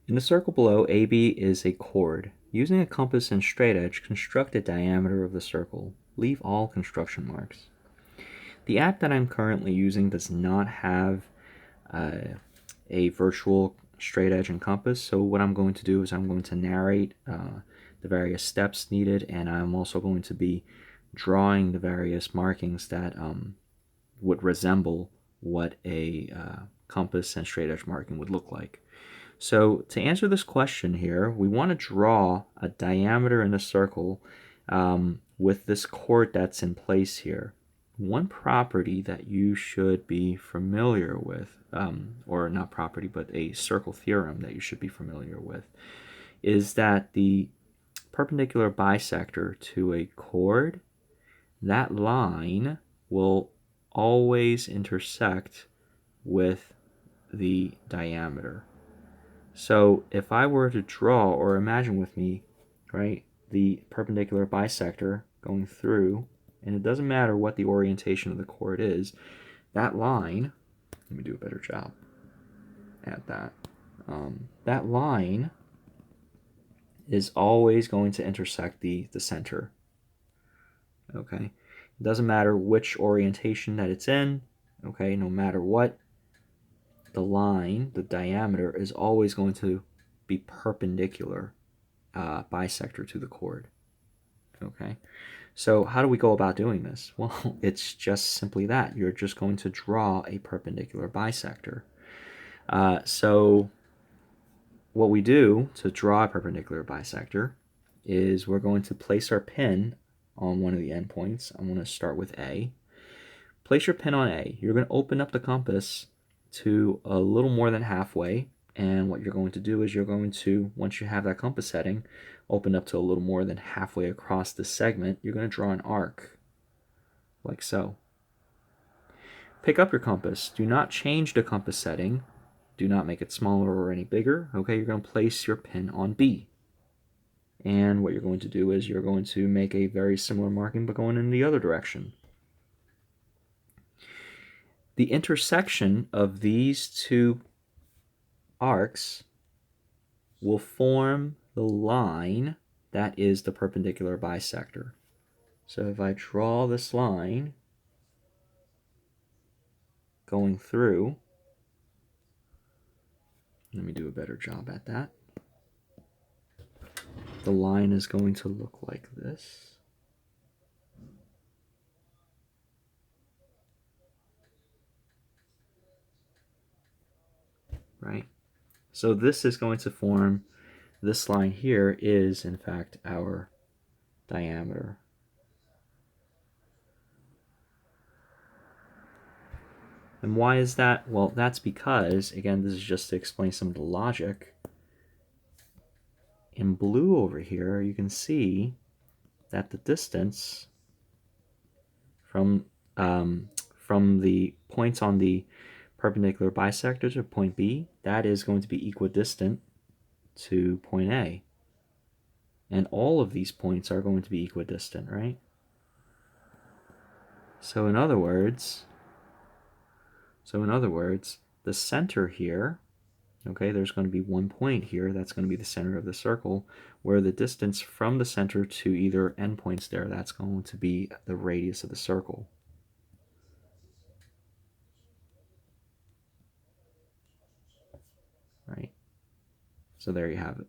In the circle below, AB is a chord. Using a compass and straight edge, construct a diameter of the circle. Leave all construction marks. The app that I'm currently using does not have a virtual straight edge and compass, so what I'm going to do is I'm going to narrate the various steps needed, and I'm also going to be drawing the various markings that would resemble what a compass and straight edge marking would look like. So to answer this question here, we want to draw a diameter in a circle with this chord that's in place here. One property that you should be familiar with, or not property, but a circle theorem that you should be familiar with, is that the perpendicular bisector to a chord, that line will always intersect with the diameter. So if I were to draw, or imagine with me, right, the perpendicular bisector going through, and it doesn't matter what the orientation of the chord is, that line, let me do a better job at that. That line is always going to intersect the center. Okay, it doesn't matter which orientation that it's in. Okay, no matter what, the line, the diameter, is always going to be perpendicular bisector to the chord. Okay, so how do we go about doing this? Well, it's just simply that. You're just going to draw a perpendicular bisector. So what we do to draw a perpendicular bisector is we're going to place our pin on one of the endpoints. I'm going to start with A. Place your pin on A. You're going to open up the compass to a little more than halfway, and what you're going to do is you're going to, once you have that compass setting, open up to a little more than halfway across the segment. You're going to draw an arc, like so. Pick up your compass. Do not change the compass setting. Do not make it smaller or any bigger. Okay, you're going to place your pin on B. And what you're going to do is you're going to make a very similar marking but going in the other direction. The intersection of these two arcs will form the line that is the perpendicular bisector. So if I draw this line going through, let me do a better job at that. The line is going to look like this. Right? So this is going to form, this line here is in fact our diameter. And why is that? Well, that's because, again, this is just to explain some of the logic. In blue over here, you can see that the distance from the points on the perpendicular bisectors of point B, that is going to be equidistant to point A. And all of these points are going to be equidistant, right? So in other words, the center here, okay, there's going to be one point here, that's going to be the center of the circle, where the distance from the center to either endpoints there, that's going to be the radius of the circle. Right? So there you have it.